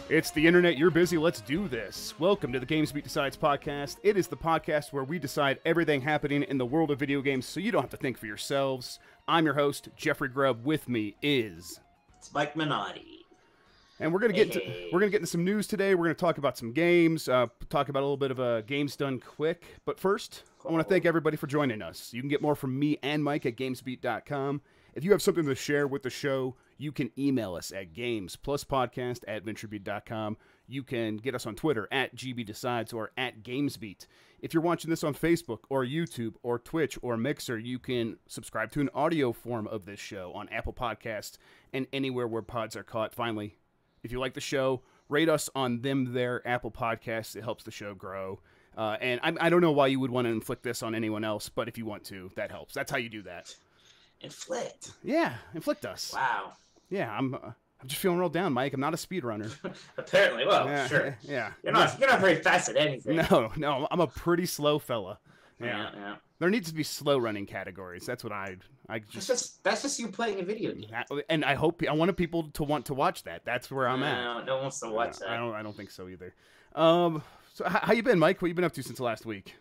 It's the internet, you're busy, let's do this. Welcome to the GamesBeat Decides podcast. It is the podcast where we decide everything happening in the world of video games so you don't have to think for yourselves. I'm your host, Jeffrey Grubb. With me is... It's Mike Minotti. And we're gonna get into some news today. We're gonna talk about some games, talk about a little bit of a games done quick. But first, I want to thank everybody for joining us. You can get more from me and Mike at GamesBeat.com. If you have something to share with the show, you can email us at gamespluspodcast@venturebeat.com. You can get us on Twitter at GBDecides or at GamesBeat. If you're watching this on Facebook or YouTube or Twitch or Mixer, you can subscribe to an audio form of this show on Apple Podcasts and anywhere where pods are caught. Finally, if you like the show, rate us on their Apple Podcasts. It helps the show grow. And I don't know why you would want to inflict this on anyone else, but if you want to, that helps. That's how you do that. Inflict. Yeah, inflict us. Wow. Yeah, I'm just feeling real down, Mike. I'm not a speedrunner. Apparently, well, Yeah, sure. Yeah. You're not very fast at anything. No, I'm a pretty slow fella. Yeah. There needs to be slow running categories. That's what I just. That's just you playing a video game. And I wanted people to want to watch that. That's where I'm at. No one wants to watch that. I don't think so either. So how you been, Mike? What you been up to since last week?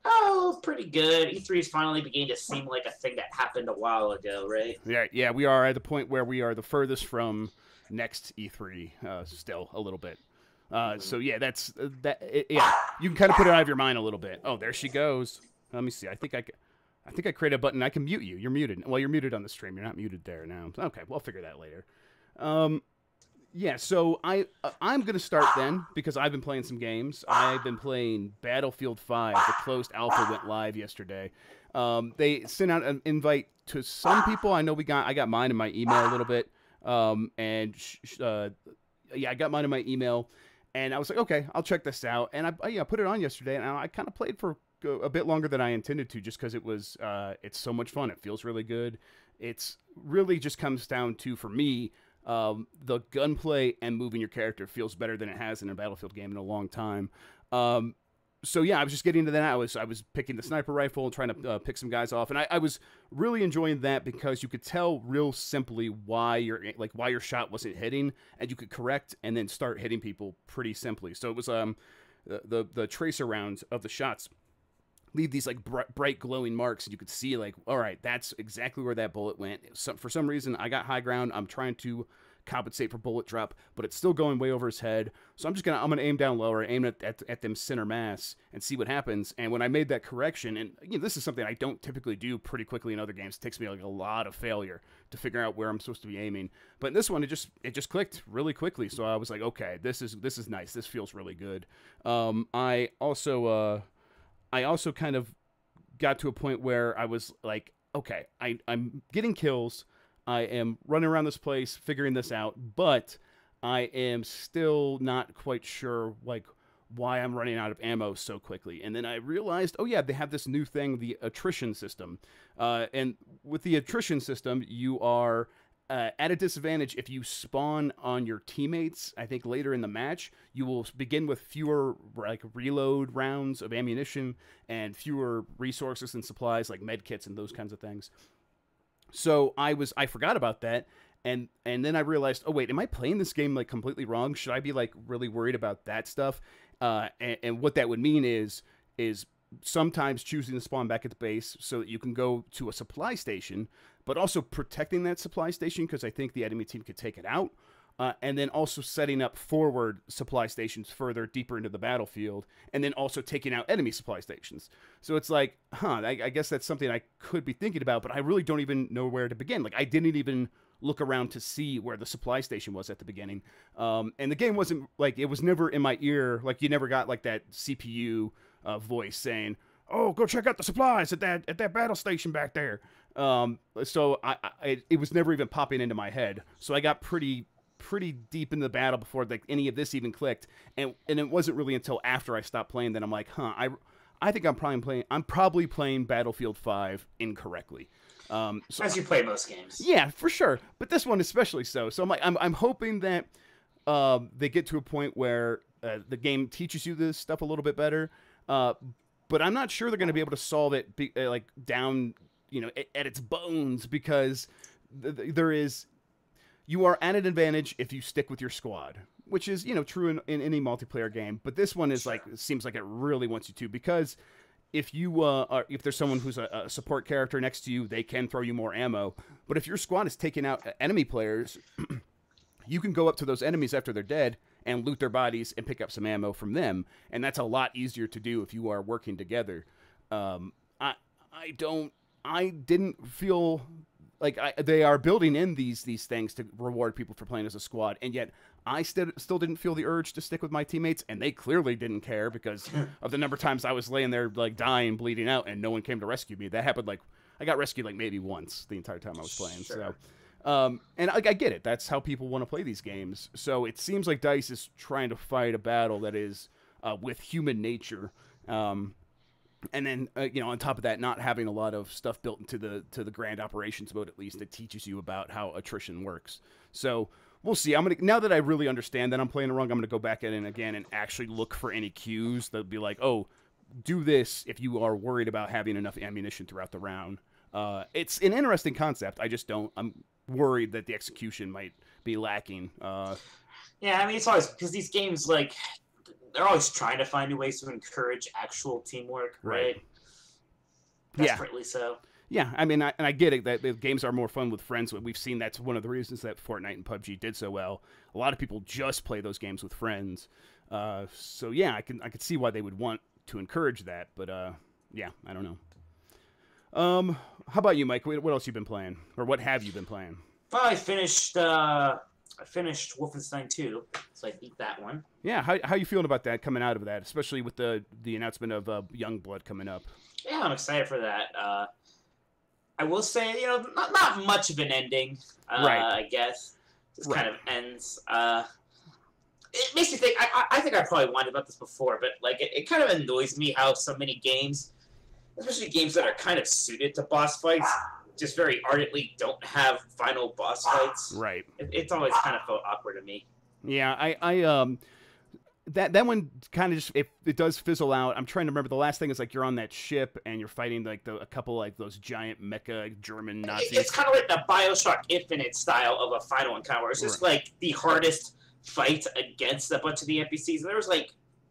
Oh, pretty good. E3 is finally beginning to seem like a thing that happened a while ago, right? Yeah, we are at the point where we are the furthest from next E3, still a little bit. So yeah, yeah, you can kind of put it out of your mind a little bit. Oh, there she goes. Let me see. I think I created a button. I can mute you. You're muted. Well, you're muted on the stream. You're not muted there now. Okay, we'll figure that later. Yeah, so I'm going to start then, because I've been playing some games. I've been playing Battlefield 5. The closed alpha went live yesterday. They sent out an invite to some people. I know I got mine in my email a little bit. Yeah, I got mine in my email. And I was like, okay, I'll check this out. And I put it on yesterday, and I kind of played for a bit longer than I intended to, just because it's so much fun. It feels really good. It's really just comes down to, for me, the gunplay and moving your character feels better than it has in a Battlefield game in a long time. So yeah, I was just getting into that. I was picking the sniper rifle and trying to pick some guys off, and I was really enjoying that because you could tell real simply why your shot wasn't hitting, and you could correct and then start hitting people pretty simply. So it was the tracer rounds of the shots leave these like bright glowing marks, and you could see like, all right, that's exactly where that bullet went. So for some reason, I got high ground. I'm trying to compensate for bullet drop, but it's still going way over his head. So I'm gonna aim down lower, aim at them center mass, and see what happens. And when I made that correction, and this is something I don't typically do pretty quickly in other games. It takes me like a lot of failure to figure out where I'm supposed to be aiming. But in this one, it just clicked really quickly. So I was like, okay, this is nice. This feels really good. I also kind of got to a point where I was like, okay, I'm getting kills. I am running around this place, figuring this out, but I am still not quite sure, like, why I'm running out of ammo so quickly. And then I realized, oh yeah, they have this new thing, the attrition system. And with the attrition system, you are at a disadvantage if you spawn on your teammates. I think later in the match, you will begin with fewer like reload rounds of ammunition and fewer resources and supplies like med kits and those kinds of things. So I forgot about that, and then I realized, oh wait, am I playing this game like completely wrong? Should I be like really worried about that stuff? And what that would mean is sometimes choosing to spawn back at the base so that you can go to a supply station, but also protecting that supply station because I think the enemy team could take it out. And then also setting up forward supply stations further deeper into the battlefield, and then also taking out enemy supply stations. So it's like, I guess that's something I could be thinking about, but I really don't even know where to begin. Like, I didn't even look around to see where the supply station was at the beginning. And the game wasn't, like, it was never in my ear. Like, you never got, like, that CPU voice saying, oh, go check out the supplies at that battle station back there. So it was never even popping into my head. So I got pretty deep in the battle before like any of this even clicked, and it wasn't really until after I stopped playing that I'm like, I think I'm probably playing Battlefield 5 incorrectly. So as you play most games. Yeah, for sure, but this one especially so. So I'm hoping that they get to a point where the game teaches you this stuff a little bit better. But I'm not sure they're going to be able to solve it down, at its bones, because there is. you are at an advantage if you stick with your squad, which is, true in any multiplayer game. But this one is like, it seems like it really wants you to, because if you if there's someone who's a support character next to you, they can throw you more ammo. But if your squad is taking out enemy players, you can go up to those enemies after they're dead and loot their bodies and pick up some ammo from them. And that's a lot easier to do if you are working together. I didn't feel like they are building in these things to reward people for playing as a squad, and yet I still didn't feel the urge to stick with my teammates, and they clearly didn't care because of the number of times I was laying there like dying, bleeding out, and no one came to rescue me. That happened I got rescued maybe once the entire time I was playing. Sure. So, and I get it. That's how people want to play these games. So it seems like DICE is trying to fight a battle that is with human nature. And then, on top of that, not having a lot of stuff built into the grand operations mode, at least, that teaches you about how attrition works. So we'll see. Now that I really understand that I'm playing it wrong, I'm gonna go back in again and actually look for any cues that'll be like, oh, do this if you are worried about having enough ammunition throughout the round. It's an interesting concept. I'm worried that the execution might be lacking. Yeah, it's always because these games they're always trying to find new ways to encourage actual teamwork, right? Desperately so. Yeah, I get it that the games are more fun with friends. We've seen that's one of the reasons that Fortnite and PUBG did so well. A lot of people just play those games with friends. So yeah, I could see why they would want to encourage that, but yeah, I don't know. How about you, Mike? What else you been playing, or what have you been playing? Well, I finished Wolfenstein 2, so I beat that one. Yeah, how you feeling about that coming out of that, especially with the announcement of Youngblood coming up? Yeah, I'm excited for that. I will say, not much of an ending. Right. I guess just kind of ends. It makes me think. I think I probably whined about this before, but it kind of annoys me how so many games, especially games that are kind of suited to boss fights, just very ardently don't have final boss fights. Right. It's always kind of felt awkward to me. Yeah, that one kind of just it does fizzle out. I'm trying to remember the last thing is you're on that ship and you're fighting a couple those giant mecha German Nazis. It's kind of like the BioShock Infinite style of a final encounter. It's just the hardest fight against a bunch of the NPCs. And there was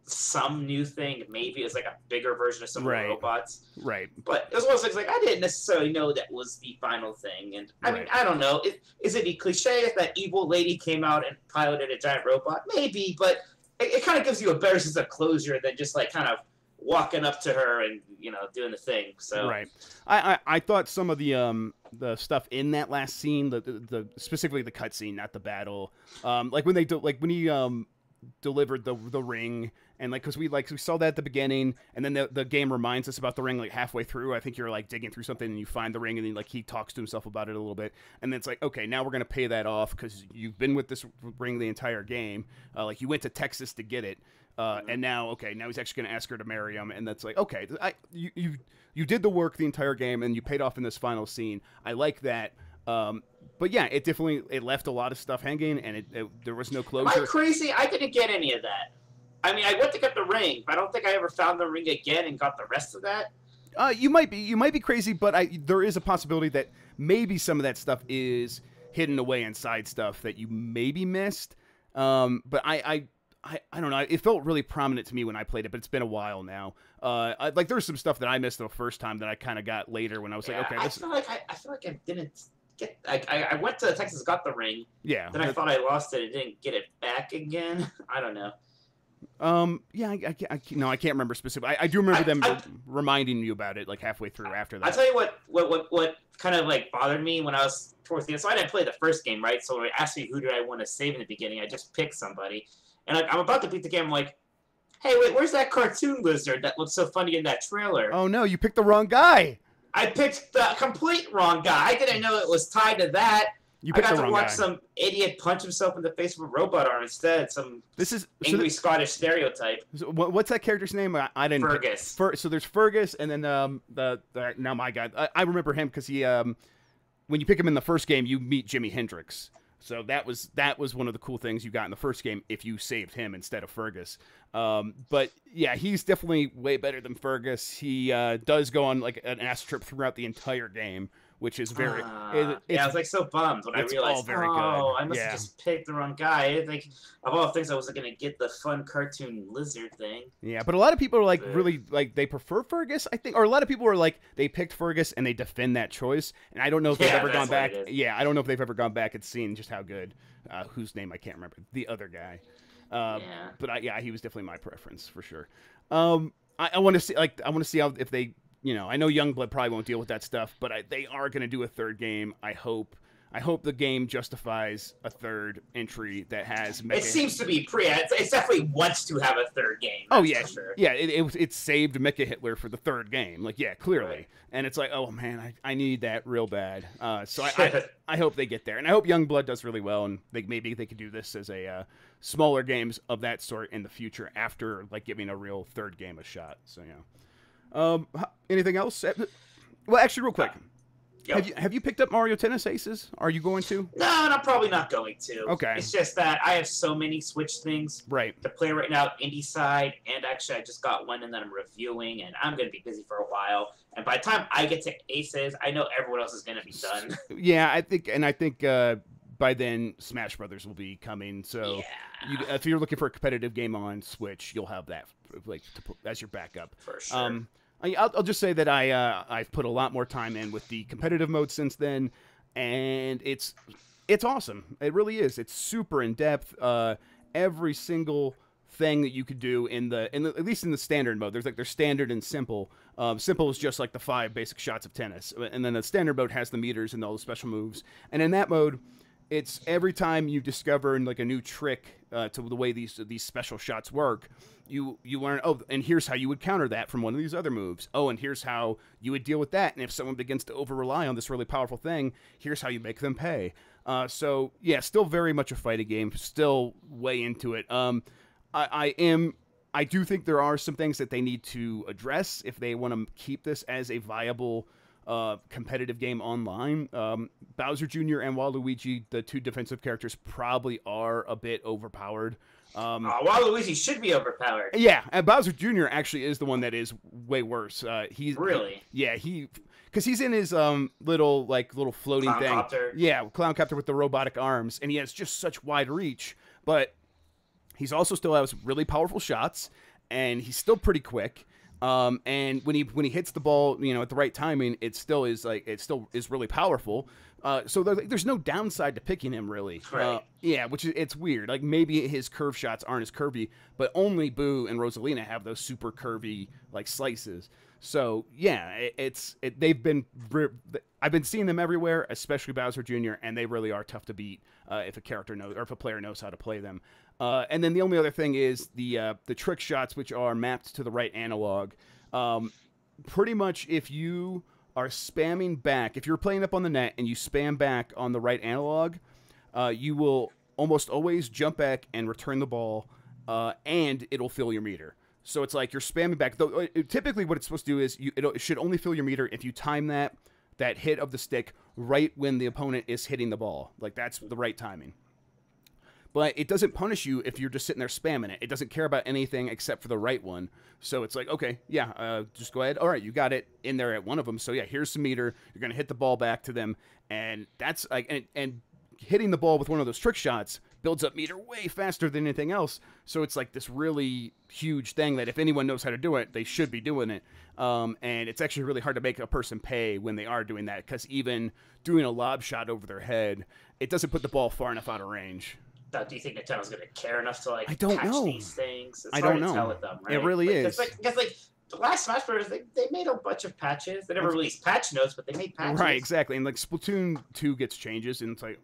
some new thing. Maybe it's a bigger version of some of the robots. Right. But it was one of those things I didn't necessarily know that was the final thing. And I don't know. Is it the cliche if that evil lady came out and piloted a giant robot? Maybe, but it kind of gives you a better sense of closure than just kind of walking up to her and doing the thing. So right. I thought some of the stuff in that last scene, the specifically the cutscene, not the battle, when they when he delivered the ring, and because we saw that at the beginning, and then the game reminds us about the ring halfway through. I think you're digging through something and you find the ring, and then he talks to himself about it a little bit, and then it's okay, now we're gonna pay that off because you've been with this ring the entire game. You went to Texas to get it, and now he's actually gonna ask her to marry him, and that's okay, you did the work the entire game and you paid off in this final scene. I like that. But yeah, it left a lot of stuff hanging, and there was no closure. Am I crazy? I didn't get any of that. I went to get the ring, but I don't think I ever found the ring again and got the rest of that. You might be crazy, but there is a possibility that maybe some of that stuff is hidden away inside stuff that you maybe missed. But I don't know. It felt really prominent to me when I played it, but it's been a while now. There's some stuff that I missed the first time that I kind of got later when I was okay. I feel like I didn't. I went to Texas, got the ring. Yeah. Then I thought I lost it and didn't get it back again. I don't know. Yeah, I can't remember specifically. I do remember them reminding you about it halfway through after that. I'll tell you what kind of bothered me when I was towards the end. So I didn't play the first game, right? So they asked me who did I want to save in the beginning. I just picked somebody. And I'm about to beat the game. I'm like, hey, wait, where's that cartoon lizard that looked so funny in that trailer? Oh, no, you picked the wrong guy. I picked the complete wrong guy. I didn't know it was tied to that. I got to watch some idiot punch himself in the face with a robot arm instead. Angry Scottish stereotype. What's that character's name? I didn't. Fergus. So there's Fergus, and then now my guy. I remember him because he when you pick him in the first game, you meet Jimi Hendrix. So that was one of the cool things you got in the first game if you saved him instead of Fergus. But yeah, he's definitely way better than Fergus. He does go on an ass trip throughout the entire game, which is very. Yeah, I was like so bummed when I realized, very good. I must have just picked the wrong guy. Like of all things, I wasn't gonna get the fun cartoon lizard thing. Yeah, but a lot of people are like really like they prefer Fergus, I think, or a lot of people are like they picked Fergus and they defend that choice. And I don't know if they've ever gone back. Yeah, I don't know if they've ever gone back and seen just how good. Whose name I can't remember, the other guy. But he was definitely my preference for sure. I want to see how if they. I know Youngblood probably won't deal with that stuff, but they are going to do a third game. I hope the game justifies a third entry that has. It seems to be it definitely wants to have a third game. Oh yeah, sure. Yeah. It saved Mecha Hitler for the third game. Like clearly, right. And it's like, oh man, I need that real bad. So I hope they get there, and I hope Youngblood does really well, and maybe they could do this as a smaller games of that sort in the future after like giving a real third game a shot. So yeah. Anything else? Well, actually, real quick. Have you picked up Mario Tennis Aces? Are you going to? No, I'm probably not going to. Okay. It's just that I have so many Switch things to play right now, indie side, and actually I just got one and then I'm reviewing, and I'm going to be busy for a while. And by the time I get to Aces, I know everyone else is going to be done. Yeah, I think by then Smash Brothers will be coming. So if you're looking for a competitive game on Switch, you'll have that as your backup. For sure. I'll just say that I've put a lot more time in with the competitive mode since then, and it's awesome. It really is. It's super in depth. Every single thing that you could do in at least in the standard mode. There's standard and simple. Simple is just like the 5 basic shots of tennis, and then the standard mode has the meters and all the special moves. And in that mode, it's every time you discover like a new trick to the way these special shots work, you learn, and here's how you would counter that from one of these other moves. Oh, and here's how you would deal with that. And if someone begins to over-rely on this really powerful thing, here's how you make them pay. So, yeah, still very much a fighting game. Still way into it. I do think there are some things that they need to address if they want to keep this as a viable competitive game online. Bowser Jr. and Waluigi, the 2 defensive characters, probably are a bit overpowered. Waluigi should be overpowered. Yeah, and Bowser Jr. actually is the one that is way worse. He's really, because he's in his little floating clown thing. Copter. Yeah, clown copter with the robotic arms, and he has just such wide reach. But he's also still has really powerful shots, and he's still pretty quick. And when he hits the ball, at the right timing, it still is really powerful. So there's no downside to picking him really. Right. Which it's weird. Like maybe his curve shots aren't as curvy, but only Boo and Rosalina have those super curvy like slices. So yeah, I've been seeing them everywhere, especially Bowser Jr., and they really are tough to beat if a player knows how to play them. And then the only other thing is the trick shots, which are mapped to the right analog. Pretty much if you are spamming back, if you're playing up on the net and you spam back on the right analog, you will almost always jump back and return the ball, and it'll fill your meter. So it's like you're spamming back. Though typically what it's supposed to do is it should only fill your meter if you time that hit of the stick right when the opponent is hitting the ball. Like that's the right timing. But it doesn't punish you if you're just sitting there spamming it. It doesn't care about anything except for the right one. So it's like, okay, just go ahead. All right, you got it in there at one of them. So yeah, here's some meter. You're going to hit the ball back to them. And that's like, and hitting the ball with one of those trick shots builds up meter way faster than anything else. So it's like this really huge thing that if anyone knows how to do it, they should be doing it. And it's actually really hard to make a person pay when they are doing that, because even doing a lob shot over their head, it doesn't put the ball far enough out of range. Do you think Nintendo's going to care enough to I don't patch know. these things? It's I hard don't know. to tell with them, right? It really is. Because the last Smash Bros. They made a bunch of patches. They never released patch notes, but they made patches. Right, exactly. And like Splatoon 2 gets changes, and it's like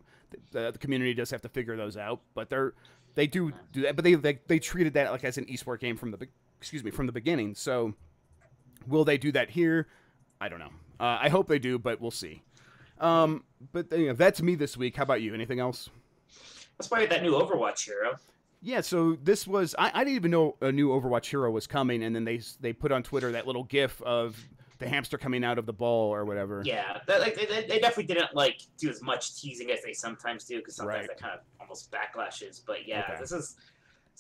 the community does have to figure those out. But they do that. But they treated that like as an esport game from the beginning. So will they do that here? I don't know. I hope they do, but we'll see. But that's me this week. How about you? Anything else? Let's play that new Overwatch Hero. Yeah, so this was I didn't even know a new Overwatch Hero was coming, and then they put on Twitter that little GIF of the hamster coming out of the ball or whatever. Yeah, they definitely didn't do as much teasing as they sometimes do, because sometimes that kind of almost backlashes. But yeah, okay.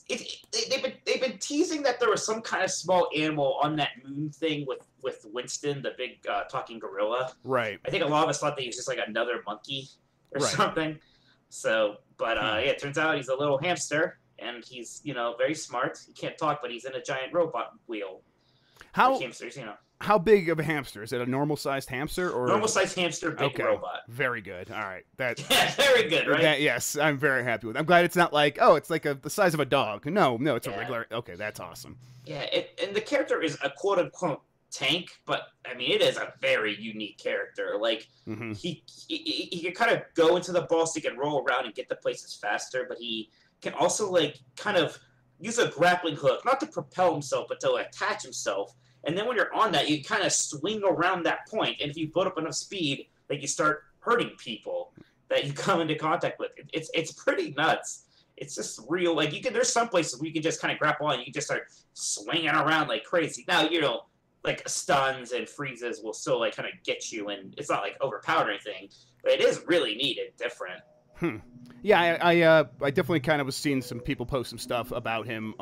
they've been teasing that there was some kind of small animal on that moon thing with Winston, the big talking gorilla. Right. I think a lot of us thought that he was just like another monkey or something. So, but yeah, it turns out he's a little hamster, and he's very smart. He can't talk, but he's in a giant robot wheel. How like hamsters, How big of a hamster? Is it a normal-sized hamster or normal-sized hamster, big robot? Very good. All right, that yeah, very good, right? Yes, I'm very happy with it. I'm glad it's not like it's like the size of a dog. No, it's a regular. Okay, that's awesome. Yeah, and the character is a quote-unquote tank, but I mean it is a very unique character. Like he can kind of go into the ball, so he can roll around and get the places faster, but he can also like kind of use a grappling hook, not to propel himself, but to attach himself. And then when you're on that, you kind of swing around that point, and if you build up enough speed, like you start hurting people that you come into contact with. It's pretty nuts. It's just real. Like there's some places where you can just kind of grapple on, and you can just start swinging around like crazy. Now like stuns and freezes will still like kind of get you, and it's not like overpowered or anything, but it is really neat and different. Yeah, I definitely kind of was seeing some people post some stuff about him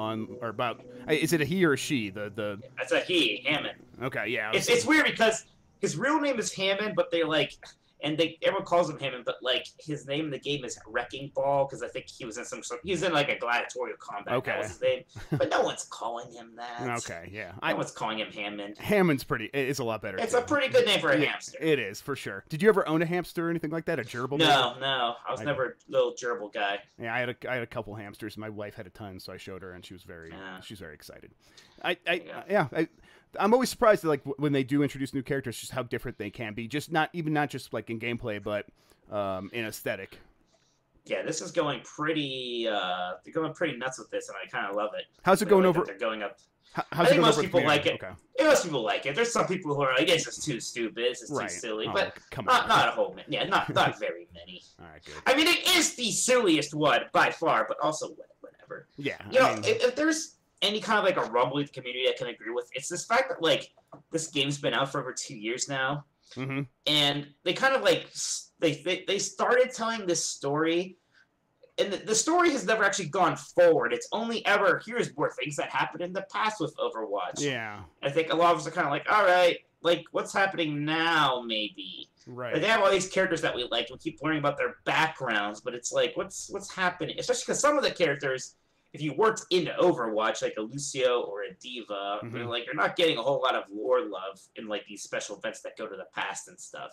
is it a he or a she? That's a he, Hammond. Okay, yeah. It's weird because his real name is Hammond, but everyone calls him Hammond, but like his name in the game is Wrecking Ball because I think he was in like a gladiatorial combat. Okay. That was his name, but no one's calling him that. Okay, yeah. No one's calling him Hammond. Hammond's it's a lot better. It's a pretty good name for a hamster. It is for sure. Did you ever own a hamster or anything like that? A gerbil? No. I was never a little gerbil guy. Yeah, I had a couple hamsters. My wife had a ton, so I showed her, and she was very excited. I'm always surprised that, like, when they do introduce new characters, just how different they can be. Not just like in gameplay, but in aesthetic. Yeah, this is going pretty. They're going pretty nuts with this, and I kind of love it. How's it going over? They're going up. I think most people like it. Okay. Most people like it. There's some people who are like, it's just too stupid. It's just too silly. But not a whole many. Yeah, not very many. All right, good. I mean, it is the silliest one by far, but also whatever. Yeah. If there's any kind of like a rumble in the community I can agree with, it's this fact that like this game's been out for over 2 years now, and they kind of like they started telling this story, and the story has never actually gone forward. It's only ever here's more things that happened in the past with Overwatch. Yeah, I think a lot of us are kind of like, all right, like what's happening now, maybe. Right. Like, they have all these characters that we like. We keep learning about their backgrounds, but it's like what's happening, especially because some of the characters, if you weren't into Overwatch, like a Lucio or a Diva, you're not getting a whole lot of lore love in like these special events that go to the past and stuff.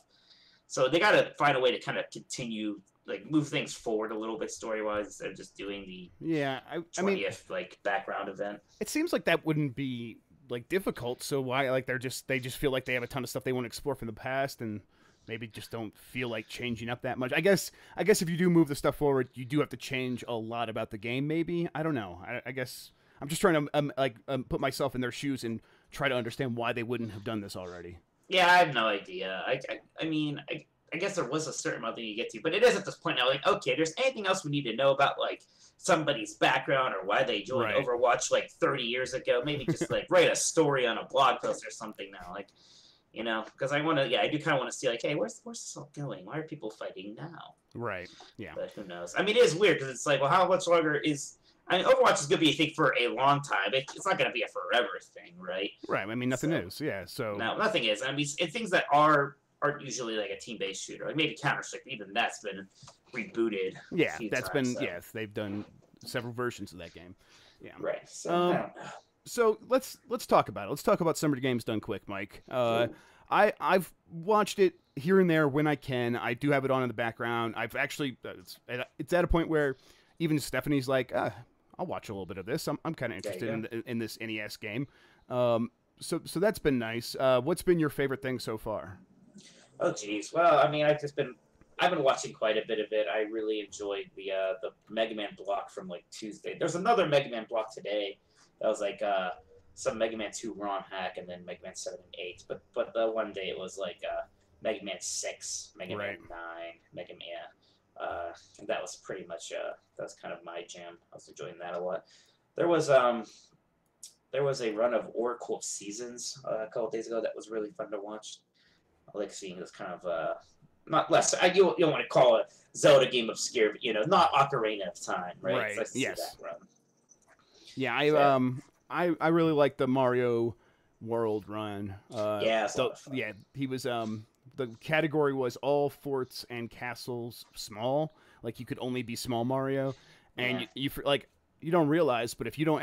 So they got to find a way to kind of continue, like move things forward a little bit story wise instead of just doing the 20th like background event. It seems like that wouldn't be like difficult. So why like they just feel like they have a ton of stuff they want to explore from the past and maybe just don't feel like changing up that much. I guess if you do move the stuff forward, you do have to change a lot about the game. Maybe I don't know. I guess I'm just trying to put myself in their shoes and try to understand why they wouldn't have done this already. Yeah, I have no idea. I mean, I guess there was a certain amount that you get to, but it is at this point now. Like, okay, there's anything else we need to know about like somebody's background or why they joined Overwatch like 30 years ago? Maybe just like write a story on a blog post or something now, like. Because I do kind of want to see, like, hey, where's this all going? Why are people fighting now? Right, yeah. But who knows? I mean, it is weird, because it's like, well, how much longer is... I mean, Overwatch is going to be a thing for a long time. It's not going to be a forever thing, right? Right, I mean, nothing is, yeah, so... No, nothing is. I mean, things that aren't usually, like, a team-based shooter. Like, maybe Counter-Strike, even that's been rebooted. Yeah, yes, they've done several versions of that game. Yeah. Right, so, I don't know. So let's talk about it. Let's talk about Summer Games Done Quick, Mike. I've watched it here and there when I can. I do have it on in the background. I've actually it's at a point where even Stephanie's like, I'll watch a little bit of this. I'm kind of interested in this NES game. So that's been nice. What's been your favorite thing so far? Oh geez. Well, I mean, I've been watching quite a bit of it. I really enjoyed the Mega Man block from like Tuesday. There's another Mega Man block today. That was like some Mega Man 2 ROM hack and then Mega Man 7 and 8. But the one day it was like Mega Man 6, Mega Man 9, Mega Man. And that was pretty much that was kind of my jam. I was enjoying that a lot. There was a run of Oracle Seasons a couple days ago that was really fun to watch. I like seeing this kind of not less. You don't want to call it Zelda game obscure, but not Ocarina of Time, right? Right. So I see that run. Yeah, So, I really like the Mario World run. yeah, it's a lot of fun. Yeah, he was the category was all forts and castles small. Like you could only be small Mario, and Yeah. like you don't realize, but if you don't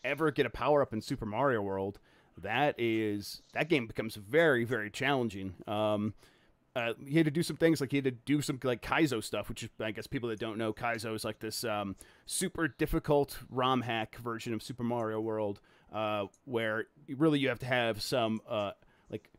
ever get a power up in Super Mario World, that game becomes very very challenging. He had to do some things like he had to do some like Kaizo stuff, which is, I guess people that don't know, Kaizo is like this super difficult ROM hack version of Super Mario World, where really you have to have some like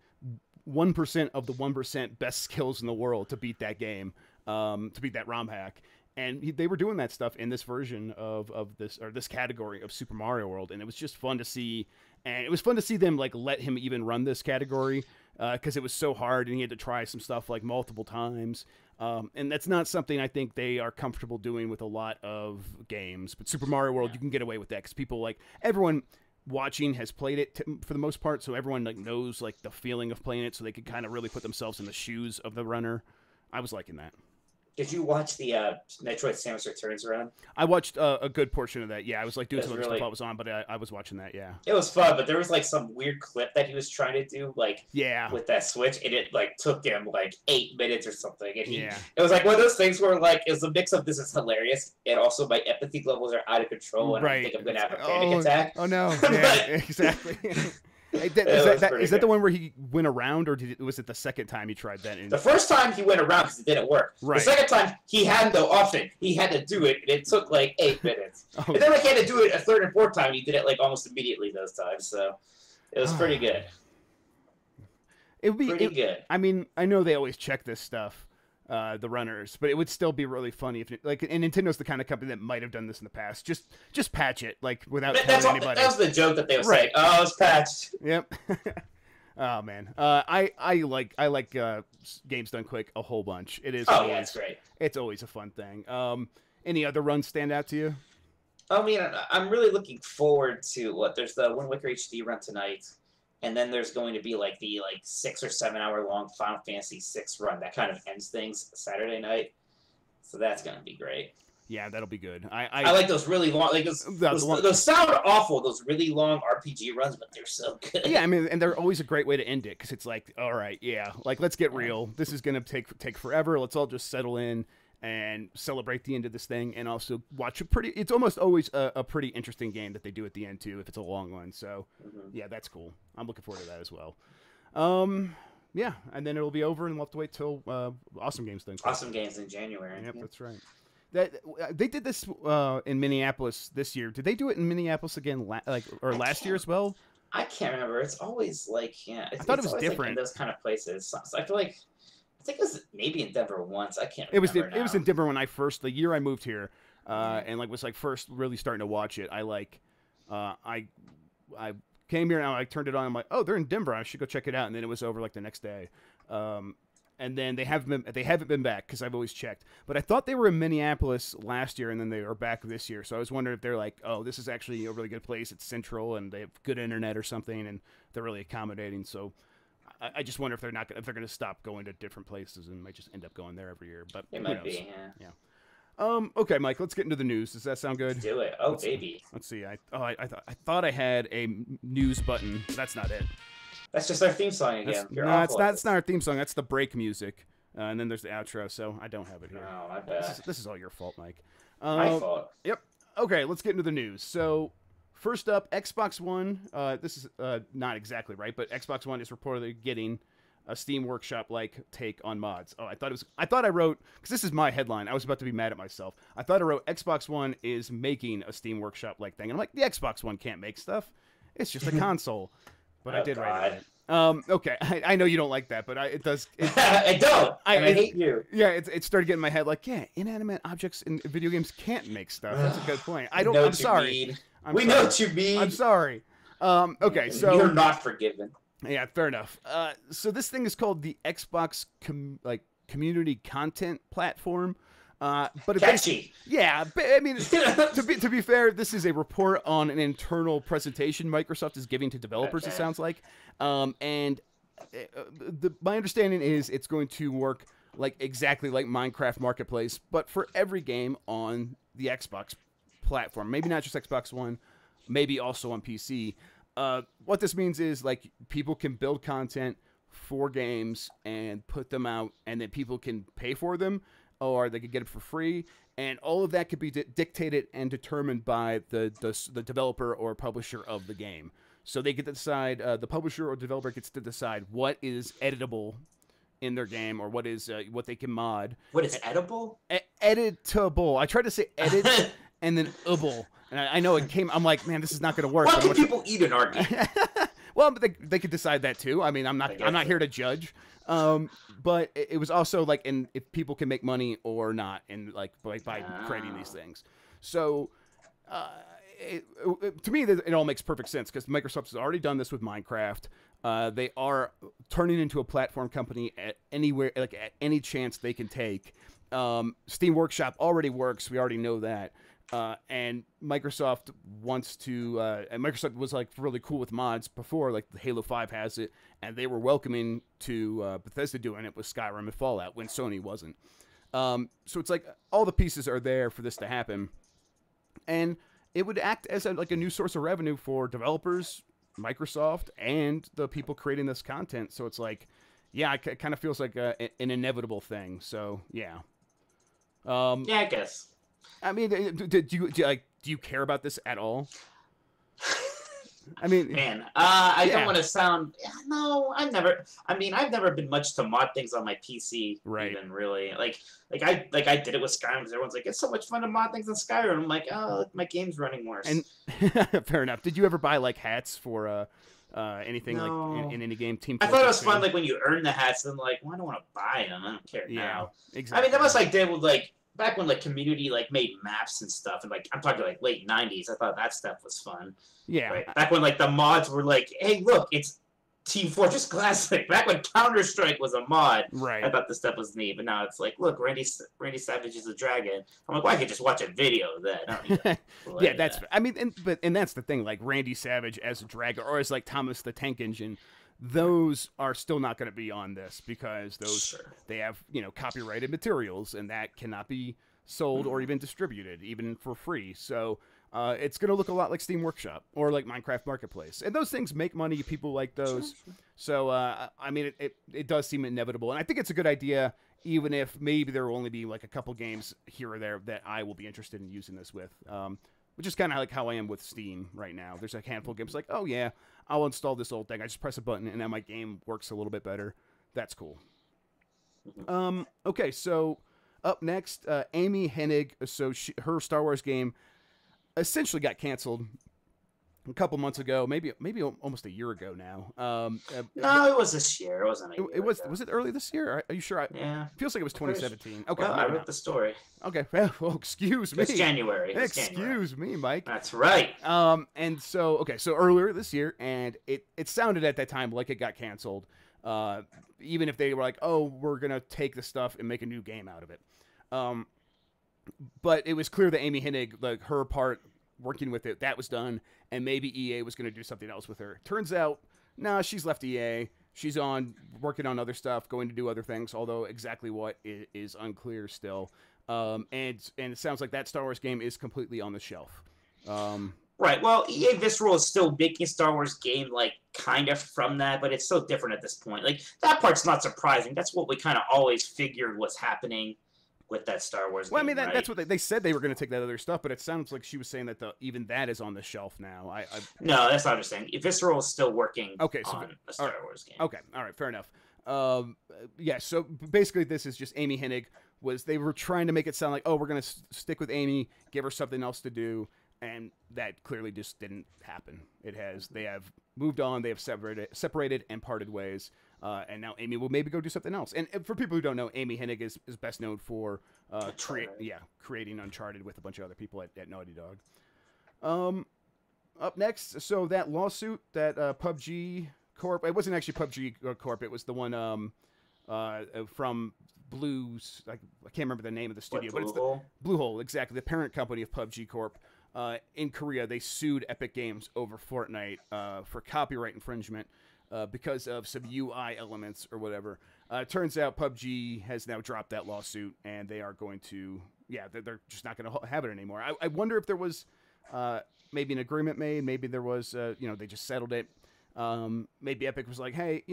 1% of the 1% best skills in the world to beat that game, to beat that ROM hack. And they were doing that stuff in this version of this category of Super Mario World, and it was just fun to see. And it was fun to see them like let him even run this category because it was so hard, and he had to try some stuff like multiple times. And that's not something I think they are comfortable doing with a lot of games. But Super Mario World, you can get away with that because people like everyone watching has played it for the most part, so everyone like knows like the feeling of playing it, so they can kind of really put themselves in the shoes of the runner. I was liking that. Did you watch the Metroid Samus Returns run? I watched a good portion of that. Yeah, I was like doing some other really, stuff I was on, but I was watching that. Yeah, it was fun, but there was like some weird clip that he was trying to do, like yeah, with that switch, and it like took him like 8 minutes or something. And yeah. It was like one of those things where like it was a mix of this is hilarious, and also my empathy levels are out of control, and I think I'm gonna have a panic attack. Oh no! Yeah, exactly. Is that the one where he went around, or was it the second time he tried that? The first time he went around because it didn't work. Right. The second time he had no option. He had to do it, and it took like 8 minutes. Oh. And then like he had to do it a third and fourth time, and he did it like almost immediately those times. So it was pretty good. It would be pretty good. I mean, I know they always check this stuff, the runners, but it would still be really funny if like, and Nintendo's the kind of company that might have done this in the past. Just patch it like without telling anybody. That was the joke that they were saying. Oh, it's patched. Yep. Oh man, I like games done quick a whole bunch. It is. Oh yeah, it's great. It's always a fun thing. Any other runs stand out to you? I mean, I'm really looking forward to what there's the Wind Waker HD run tonight, and then there's going to be like the 6 or 7 hour long Final Fantasy VI run that kind of ends things Saturday night. So that's gonna be great. Yeah, that'll be good. I like those really long, like those sound awful, those really long RPG runs, but they're so good. Yeah, I mean, and they're always a great way to end it because it's like, all right, yeah, like let's get real. This is gonna take forever. Let's all just settle in and celebrate the end of this thing, and also watch it's almost always a pretty interesting game that they do at the end too, if it's a long one. So yeah, that's cool. I'm looking forward to that as well. Yeah, and then it'll be over, and we'll have to wait till Awesome Games then. Awesome Games in January. Yep, that's right. They did this in Minneapolis this year. Did they do it in Minneapolis again, last year as well? I can't remember. It's always like I thought it was different. Like in those kind of places. So I feel like I think it was maybe in Denver once. I can't remember. It was in Denver when the year I moved here, and was first really starting to watch it. I came here and I turned it on. I'm like, oh, they're in Denver. I should go check it out. And then it was over like the next day. And then they haven't been back because I've always checked. But I thought they were in Minneapolis last year, and then they are back this year. So I was wondering if they're like, oh, this is actually a really good place. It's central, and they have good internet or something, and they're really accommodating. So I just wonder if they're going to stop going to different places and might just end up going there every year. But it might be, yeah. Okay, Mike, let's get into the news. Does that sound good? Let's do it. Oh, baby. Let's see. I thought I had a news button, but that's not it. That's just our theme song again. It's not our theme song. That's the break music. And then there's the outro, so I don't have it here. Oh, my bad. This is all your fault, Mike. My fault. Yep. Okay, let's get into the news. So, first up, Xbox One. This is not exactly right, but Xbox One is reportedly getting a Steam Workshop-like take on mods. Oh, I thought I wrote, because this is my headline. I was about to be mad at myself. I thought I wrote Xbox One is making a Steam Workshop-like thing. And I'm like, the Xbox One can't make stuff. It's just a console. But I did write it. Okay, I know you don't like that, but it does. I don't. I hate you. Yeah, it started getting in my head like, yeah, inanimate objects in video games can't make stuff. That's a good point. I'm sorry. We know what you mean. I'm sorry. Okay, so you're not forgiven. Yeah, fair enough. So this thing is called the Xbox Community Content Platform. But catchy. Yeah, I mean, to be fair, this is a report on an internal presentation Microsoft is giving to developers. Okay. It sounds like, and my understanding is it's going to work exactly like Minecraft Marketplace, but for every game on the Xbox platform. Maybe not just Xbox One, maybe also on PC. What this means is like people can build content for games and put them out, and then people can pay for them, or they could get it for free, and all of that could be dictated and determined by the developer or publisher of the game. So they get to decide, the publisher or developer gets to decide what is editable in their game, or what is what they can mod. What is edible? Editable. I tried to say edit and then able, and I know it came. I'm like, man, this is not going to work. What can people eat in our game? Well, but they could decide that too. I mean, I'm not here to judge. But it was also like, if people can make money or not, and like by creating these things. So, to me, it all makes perfect sense because Microsoft has already done this with Minecraft. They are turning into a platform company at anywhere, like at any chance they can take. Steam Workshop already works. We already know that. And Microsoft wants to, and Microsoft was like really cool with mods before, like Halo 5 has it, and they were welcoming to Bethesda doing it with Skyrim and Fallout when Sony wasn't. So it's like all the pieces are there for this to happen, and it would act as like a new source of revenue for developers, Microsoft, and the people creating this content. So it's like, yeah, it kind of feels like an inevitable thing. So yeah, yeah, I guess. I mean, do you care about this at all? I mean, man, I don't want to sound. No, I've never been much to mod things on my PC. Right. Even really, like I did it with Skyrim because everyone's like, it's so much fun to mod things on Skyrim. I'm like, oh, my game's running worse. And fair enough. Did you ever buy like hats for anything like in any game? Team. I thought it was fun, like when you earn the hats. And I'm like, well, I don't want to buy them. I don't care now. Exactly. I mean, that was like did with like. Back when like community like made maps and stuff, and like I'm talking like late '90s, I thought that stuff was fun. Yeah. Right? Back when like the mods were like, hey, look, it's Team Fortress Classic. Back when Counter Strike was a mod, right? I thought this stuff was neat, but now it's like, look, Randy Savage is a dragon. I'm like, well, I could just watch a video of that. I don't need to yeah, that's. I mean, and that's the thing. Like Randy Savage as a dragon, or as like Thomas the Tank Engine. Those are still not going to be on this because they have, copyrighted materials, and that cannot be sold or even distributed, even for free. So it's going to look a lot like Steam Workshop or like Minecraft Marketplace, and those things make money. People like those. So I mean, it does seem inevitable, and I think it's a good idea, even if maybe there will only be like a couple games here or there that I will be interested in using this with. Which is kind of like how I am with Steam right now. There's a handful of games like, oh yeah, I'll install this old thing. I just press a button and then my game works a little bit better. That's cool. Okay, so up next, Amy Hennig. So her Star Wars game essentially got canceled a couple months ago, maybe almost a year ago now. No, it was this year. It wasn't. Was it early this year? Are you sure? Yeah. Feels like it was 2017. Okay. Well, I wrote the story. Okay. Well, excuse me. It's January. Excuse me, Mike. That's right. And so earlier this year, and it sounded at that time like it got canceled. Even if they were like, oh, we're gonna take the stuff and make a new game out of it. But it was clear that Amy Hennig, like her part working with it, that was done, and maybe EA was going to do something else with her. Turns out, nah, she's left EA. She's working on other stuff, going to do other things, although exactly what is unclear still. And it sounds like that Star Wars game is completely on the shelf. Right. Well, EA Visceral is still making a Star Wars game, like, kind of from that, but it's so different at this point. Like, that part's not surprising. That's what we kind of always figured was happening with that Star Wars game. Well, I mean, right? that's what they said they were going to take that other stuff, but it sounds like she was saying that even that is on the shelf now. No, that's not what I'm saying. Visceral is still working on a Star Wars game. Okay, all right, fair enough. Yeah, so basically this is just Amy Hennig. They were trying to make it sound like, oh, we're going to stick with Amy, give her something else to do, and that clearly just didn't happen. They have moved on, they have separated and parted ways. And now Amy will maybe go do something else. And for people who don't know, Amy Hennig is best known for creating Uncharted with a bunch of other people at Naughty Dog. Up next, so that lawsuit that PUBG Corp. It wasn't actually PUBG Corp. It was the one from Blues. I can't remember the name of the studio, but it's the Bluehole, exactly, the parent company of PUBG Corp. In Korea, they sued Epic Games over Fortnite for copyright infringement. Because of some UI elements or whatever. It turns out PUBG has now dropped that lawsuit, and they are going to, they're just not going to have it anymore. I wonder if there was maybe an agreement made. Maybe there was, they just settled it. Maybe Epic was like, hey,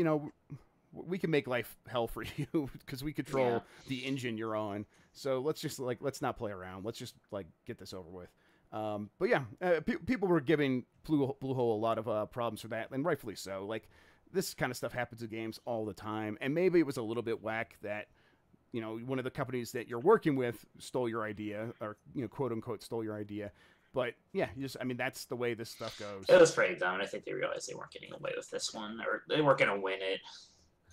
we can make life hell for you because we control the engine you're on. So let's not play around. Let's just get this over with. But yeah, people were giving Bluehole a lot of problems for that, and rightfully so. This kind of stuff happens in games all the time, and maybe it was a little bit whack that one of the companies that you're working with stole your idea, or quote unquote stole your idea. But yeah, that's the way this stuff goes. It was pretty dumb. I think they realized they weren't getting away with this one, or they weren't going to win it.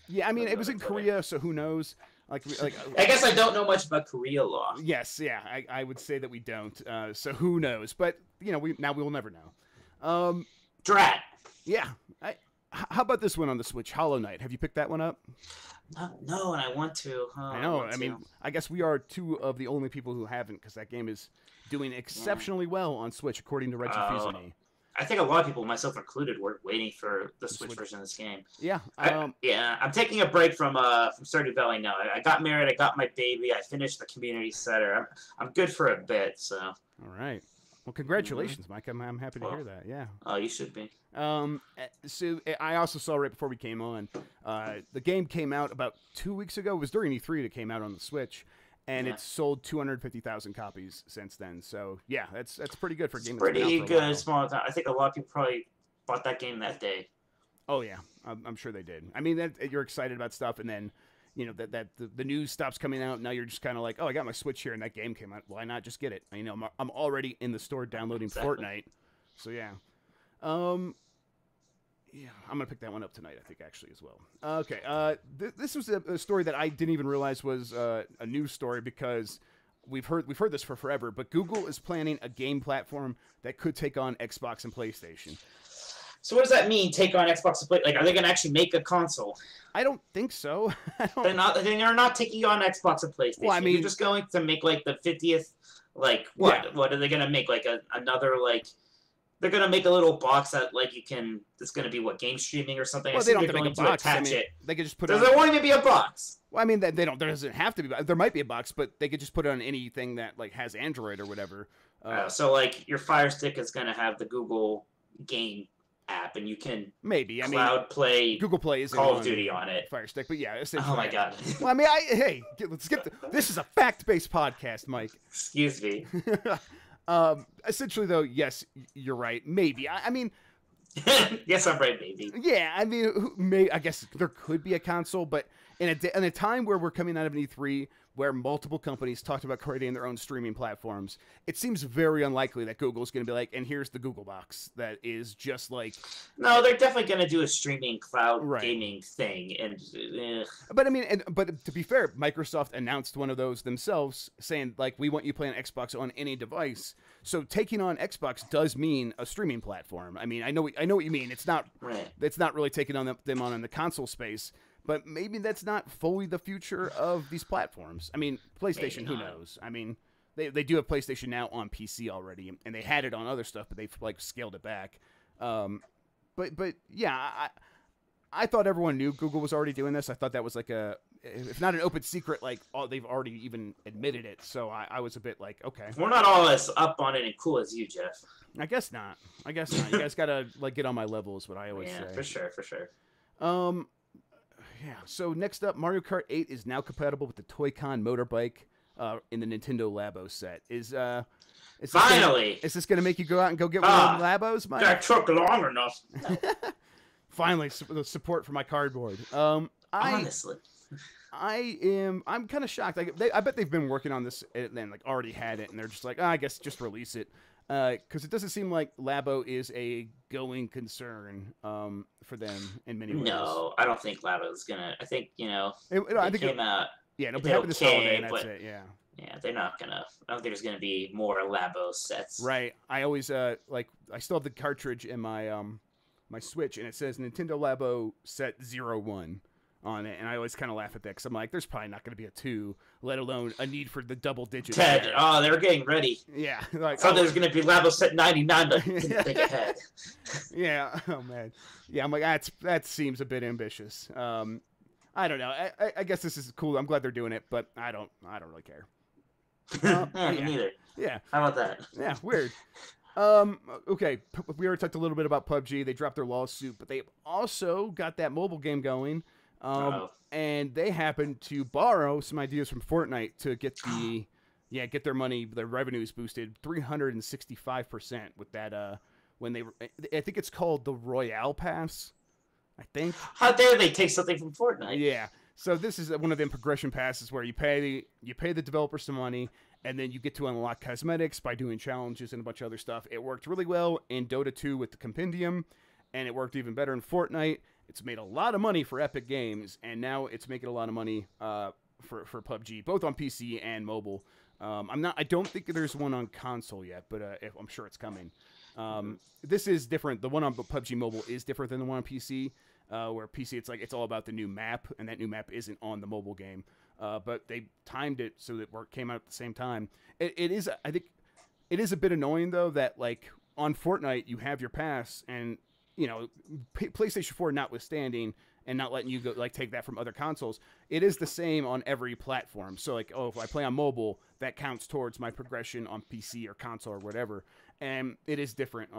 Yeah, it was in Korea, so who knows? I guess I don't know much about Korea law. Yes, yeah, I would say that we don't. So who knows? But we will never know. Drat. Yeah. How about this one on the Switch, Hollow Knight? Have you picked that one up? No, and I want to. I know. I guess we are two of the only people who haven't, because that game is doing exceptionally well on Switch, according to Reggie Fils-Aimé. I think a lot of people, myself included, were waiting for the Switch version of this game. Yeah. I'm taking a break from Stardew Valley now. I got married. I got my baby. I finished the community center. I'm good for a bit. So. All right. Well, congratulations, Mike. I'm happy to hear that. Yeah. Oh, you should be. So I also saw right before we came on, the game came out about 2 weeks ago. It was during E3 that it came out on the Switch, and it's sold 250,000 copies since then. So yeah, that's pretty good for a game. Pretty good. Small time. I think a lot of people probably bought that game that day. Oh yeah, I'm sure they did. You're excited about stuff, and then that the news stops coming out. Now you're just kind of like, oh, I got my Switch here, and that game came out. Why not just get it? I'm already in the store downloading Fortnite. So yeah. Yeah, I'm gonna pick that one up tonight, I think, actually, as well. Okay, this was a story that I didn't even realize was a news story, because we've heard this for forever. But Google is planning a game platform that could take on Xbox and PlayStation. So what does that mean? Take on Xbox and PlayStation? Are they gonna actually make a console? I don't think so. They're not. They're not taking on Xbox and PlayStation. Well, you're just going to make the 50th. What? Yeah. What are they gonna make? Another. They're gonna make a little box that you can. It's gonna be game streaming or something. Well, they don't have to make a box. They could just put it. There won't even be a box. Well, they don't. There doesn't have to be. There might be a box, but they could just put it on anything that has Android or whatever. So your Fire Stick is gonna have the Google Game app, and you can cloud play. Google Play is Call of Duty on it. Fire Stick, but yeah. Oh my god. Well, hey, let's get. This is a fact-based podcast, Mike. Excuse me. Essentially, though, yes, you're right. Maybe. Yes, I'm right, maybe. Yeah, I guess there could be a console, but in a time where we're coming out of an E3 where multiple companies talked about creating their own streaming platforms, it seems very unlikely that Google's going to be and here's the Google box that is just No, they're definitely going to do a streaming cloud gaming thing, and. But to be fair, Microsoft announced one of those themselves, saying we want you playing Xbox on any device. So taking on Xbox does mean a streaming platform. I know what you mean. It's not. Right. It's not really taking on them on in the console space. But maybe that's not fully the future of these platforms. PlayStation, who knows? They do have PlayStation Now on PC already, and they had it on other stuff, but they've scaled it back. But yeah, I thought everyone knew Google was already doing this. I thought that was if not an open secret, they've already even admitted it. So I was a bit okay. We're not all as up on it and cool as you, Jeff. I guess not. You guys gotta get on my level, is what I always say. Yeah, for sure. Yeah, so next up, Mario Kart 8 is now compatible with the Toy-Con motorbike in the Nintendo Labo set. Finally! Is this going to make you go out and go get one of the Labos, Mike? That took long enough. Finally, the support for my cardboard. Honestly. I'm kind of shocked. I bet they've been working on this and already had it, and they're just I guess just release it. Because it doesn't seem like Labo is a going concern for them in many ways. No, I don't think Labo's gonna. I think I think came out. Yeah, it'll be happen this holiday, and that's it. Yeah. Yeah, they're not gonna. I don't think there's gonna be more Labo sets. Right. I always I still have the cartridge in my my Switch, and it says Nintendo Labo Set 01 on it, and I always kind of laugh at that because I'm there's probably not going to be a 2, let alone a need for the double digits. Ted, they're getting ready. Yeah, so there's going to be Labo Set 99 to think ahead. Yeah, oh man, yeah, I'm that seems a bit ambitious. I don't know. I guess this is cool. I'm glad they're doing it, but I don't really care. Me neither. Yeah. How about that? Yeah, weird. Okay. We already talked a little bit about PUBG. They dropped their lawsuit, but they also got that mobile game going. Uh-oh. And they happened to borrow some ideas from Fortnite to get get their money, their revenues boosted 365% with that. When they, I think it's called the Royale Pass. I think. How dare they take something from Fortnite? Yeah. So this is one of them progression passes where you pay the developer some money, and then you get to unlock cosmetics by doing challenges and a bunch of other stuff. It worked really well in Dota 2 with the Compendium, and it worked even better in Fortnite. It's made a lot of money for Epic Games, and now it's making a lot of money for PUBG, both on PC and mobile. I don't think there's one on console yet, but I'm sure it's coming. This is different. The one on PUBG Mobile is different than the one on PC. Where PC, it's all about the new map, and that new map isn't on the mobile game. But they timed it so that it came out at the same time. I think it is a bit annoying though that like on Fortnite you have your pass, and PlayStation 4 notwithstanding, and not letting you go like take that from other consoles. It is the same on every platform. So like, if I play on mobile, that counts towards my progression on PC or console or whatever. And it is different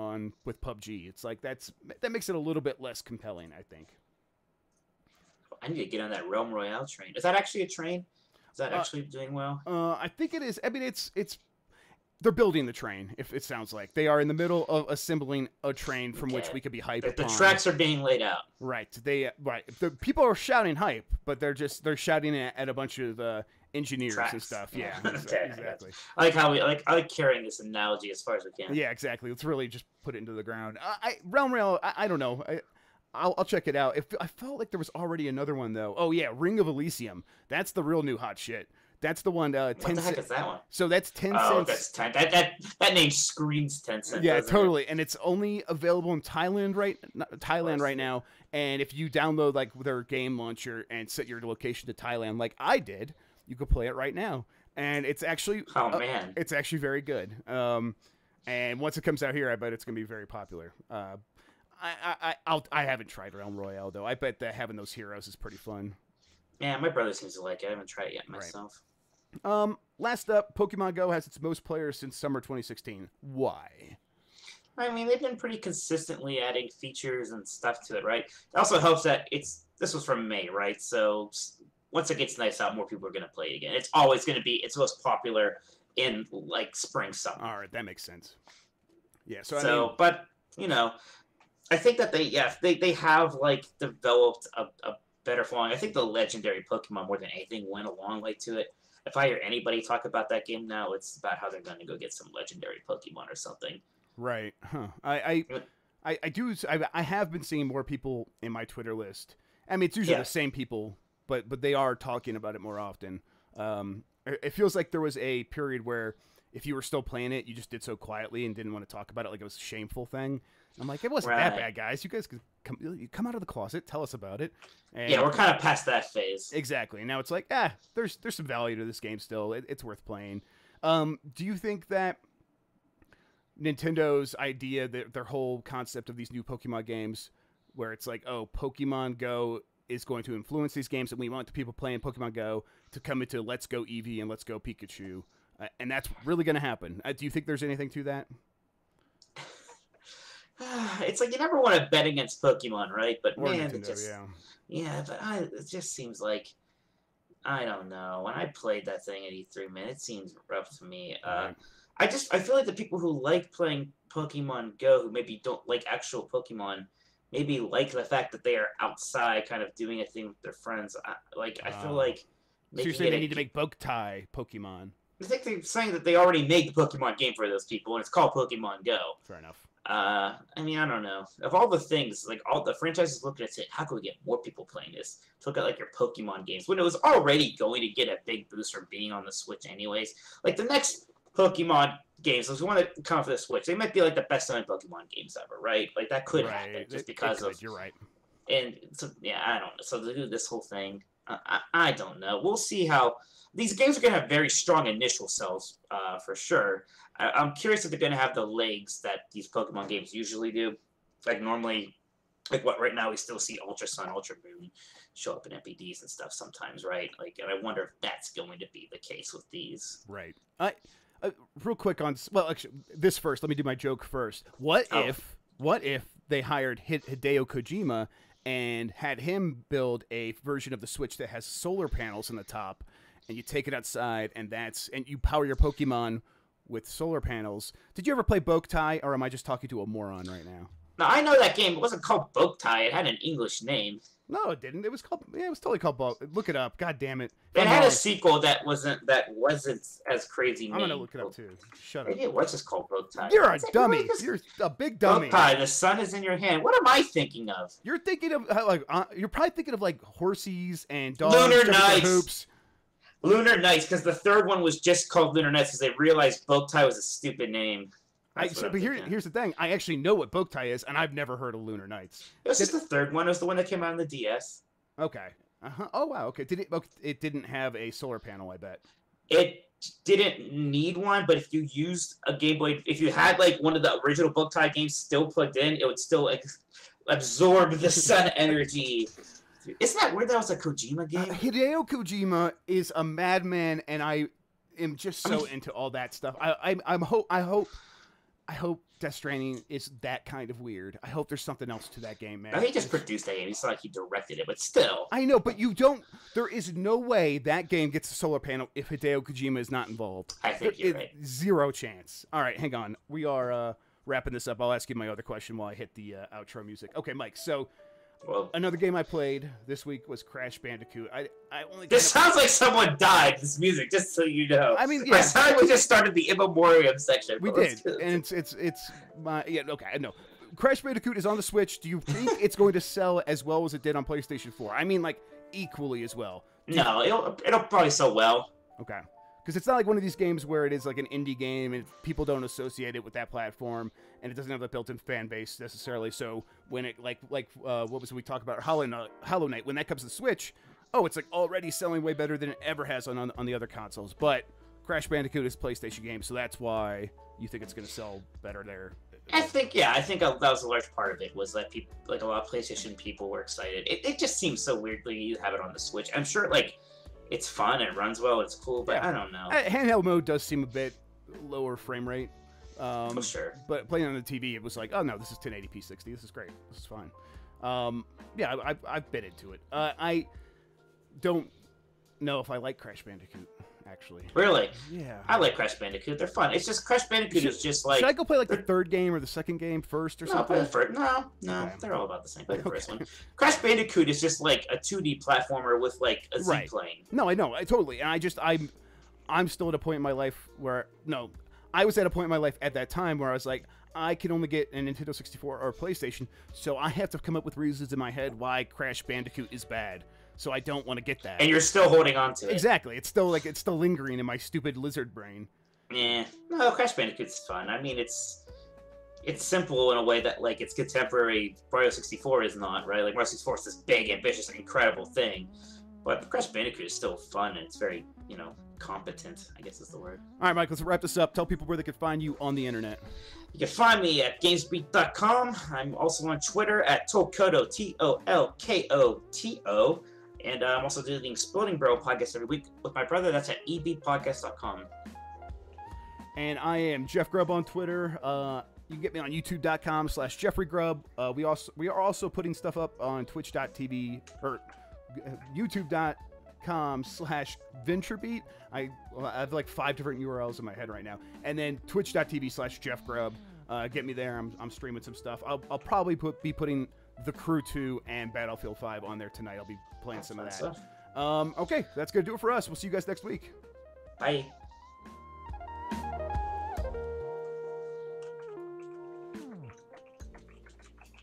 with PUBG. It's like that makes it a little bit less compelling, I think. I need to get on that Realm Royale train. Is that actually a train? Is that actually doing well? I think it is. I mean, it's they're building the train. If it sounds like they are in the middle of assembling a train from which we could be hyped. The tracks are being laid out. Right. The people are shouting hype, but they're shouting at a bunch of engineers tracks and stuff. Yeah. Okay. Exactly. I like how I like carrying this analogy as far as we can. Yeah, exactly. Let's really just put it into the ground. Realm Rail. I don't know. I'll check it out. I felt like there was already another one though. Oh yeah, Ring of Elysium. That's the real new hot shit. That's the one. What the heck is that one? So that's 10 Oh, cents. that's 10. That name screams 10 cents. Yeah, totally. And it's only available in Thailand right now. And if you download like their game launcher and set your location to Thailand, like I did, you could play it right now. And it's actually man, it's actually very good. And once it comes out here, I bet it's gonna be very popular. I haven't tried Realm Royale though. I bet that having those heroes is pretty fun. Yeah, my brother seems to like it. I haven't tried it yet myself. Right. Last up, Pokemon Go has its most players since summer 2016. Why? I mean, they've been pretty consistently adding features and stuff to it, right? It also helps that this was from May, right? So once it gets nice out, more people are going to play it again. It's always going to be its most popular in like spring, summer. All right, that makes sense. Yeah. But I think that they have like developed a better following. I think the legendary Pokemon more than anything went a long way to it. If I hear anybody talk about that game now, it's about how they're going to go get some legendary Pokemon or something. Right. Huh. I have been seeing more people in my Twitter list. I mean, it's usually the same people, but they are talking about it more often. It feels like there was a period where if you were still playing it, you just did so quietly and didn't want to talk about it, like it was a shameful thing. I'm like, it wasn't that bad, guys. You guys could come out of the closet, tell us about it. And yeah, we're kind of past that phase. Exactly. And now it's like, there's some value to this game still. It's worth playing. Do you think that Nintendo's idea, their whole concept of these new Pokemon games, where it's like, oh, Pokemon Go is going to influence these games, and we want the people playing Pokemon Go to come into Let's Go Eevee and Let's Go Pikachu, and that's really going to happen? Do you think there's anything to that? It's like you never want to bet against Pokemon, right? But or man, Nintendo, it just seems like, I don't know. When I played that thing at E3, man, it seems rough to me. Right. I feel like the people who like playing Pokemon Go, who maybe don't like actual Pokemon, maybe like the fact that they are outside, kind of doing a thing with their friends. I feel like so you're saying they need to make Boktai Pokemon. I think they're saying that they already made the Pokemon game for those people, and it's called Pokemon Go. Fair enough. I mean, I don't know. Of all the things, like all the franchises looking at it, how can we get more people playing this? To look at like your Pokemon games when it was already going to get a big boost for being on the Switch, anyways. Like the next Pokemon games, if we want to come for the Switch, they might be like the best-selling Pokemon games ever, right? Like that could happen just because of. You're right. And so, I don't know. So to do this whole thing, I don't know. We'll see how these games are going to have very strong initial sales, for sure. I'm curious if they're going to have the legs that these Pokemon games usually do. Like normally, like what right now we still see Ultra Sun, Ultra Moon show up in MPDs and stuff sometimes, right? Like, and I wonder if that's going to be the case with these. Right. real quick on well, actually, this first. Let me do my joke first. What if they hired Hideo Kojima and had him build a version of the Switch that has solar panels in the top, and you take it outside, and you power your Pokemon with solar panels. Did you ever play Boktai, or am I just talking to a moron right now? No, I know that game. It wasn't called Boktai. It had an English name. No, it didn't. It was called. Yeah, it was totally called Bok. Look it up. God damn it. It had a sequel that wasn't as crazy. I'm gonna look it up too. Shut up. It was just called Boktai. You're a dummy. You're a big dummy. Boktai, the sun is in your hand. What am I thinking of? You're thinking of you're probably thinking of like horsies and dogs. Lunar Nights. Lunar Nights, because the third one was just called Lunar Nights because they realized Boktai was a stupid name. But here's the thing. I actually know what Boktai is, and I've never heard of Lunar Nights. It was just the third one. It was the one that came out on the DS. Okay. Oh, wow. Okay. It didn't have a solar panel, I bet. It didn't need one, but if you used a Game Boy, if you had like one of the original Boktai games still plugged in, it would still absorb the sun energy. Isn't that weird? That was a Kojima game. Hideo Kojima is a madman, and I am just so into all that stuff. I hope Death Stranding is that kind of weird. I hope there's something else to that game, man. No, he just produced that game. It's not like he directed it, but still. I know, but you don't. There is no way that game gets a solar panel if Hideo Kojima is not involved. I think you're right. Zero chance. All right, hang on. We are wrapping this up. I'll ask you my other question while I hit the outro music. Okay, Mike. So. Well, another game I played this week was Crash Bandicoot. This sounds like someone died. This music, just so you know. I mean, yeah. I sound like we just started the in memoriam section. We did, and it's my Okay, I know. Crash Bandicoot is on the Switch. Do you think it's going to sell as well as it did on PlayStation 4? I mean, like equally as well. No, it'll probably sell well. Okay. Because it's not like one of these games where it is like an indie game and people don't associate it with that platform, and it doesn't have a built-in fan base necessarily. So when it what was it we talked about Hollow Knight, when that comes to the Switch, it's like already selling way better than it ever has on the other consoles. But Crash Bandicoot is a PlayStation game, so that's why you think it's going to sell better there. I think that was a large part of it, was that people, like a lot of PlayStation people, were excited. It just seems so weirdly you have it on the Switch. I'm sure it's fun, it runs well, it's cool, but yeah. I don't know. Handheld mode does seem a bit lower frame rate. Sure. But playing on the TV, it was like, oh no, this is 1080p 60. This is great. This is fine. Yeah, I've been into it. I don't know if I like Crash Bandicoot, actually. Really? Yeah. I like Crash Bandicoot. They're fun. It's just Crash Bandicoot is just like... Should I go play the third game or the second game first or something? Play the first. No. Okay. They're all about the same. Play the first one. Crash Bandicoot is just like a 2D platformer with like a Z-plane. No, I know. Totally. And I'm still at a point in my life where... No, I was at a point in my life at that time where I was like, I can only get a Nintendo 64 or a PlayStation, so I have to come up with reasons in my head why Crash Bandicoot is bad. So I don't want to get that. And you're still holding on to it. Exactly. It's still lingering in my stupid lizard brain. Yeah. No, Crash Bandicoot's fun. I mean, it's simple in a way that like its contemporary Mario 64 is not, right? Like Mario 64 is this big, ambitious, incredible thing. But Crash Bandicoot is still fun, and it's very, competent, I guess is the word. All right, Mike, let's wrap this up. Tell people where they can find you on the internet. You can find me at GamesBeat.com. I'm also on Twitter at Tolkoto, Tolkoto. And I'm also doing the Exploding Barrel podcast every week with my brother. That's at ebpodcast.com. And I am Jeff Grubb on Twitter. You can get me on youtube.com/JeffreyGrubb. We are also putting stuff up on twitch.tv or youtube.com/VentureBeat. I have like 5 different URLs in my head right now. And then twitch.tv/JeffGrubb. Get me there. I'm streaming some stuff. I'll probably be putting The Crew 2 and Battlefield 5 on there tonight. I'll be playing some of that. Okay, that's going to do it for us. We'll see you guys next week. Bye.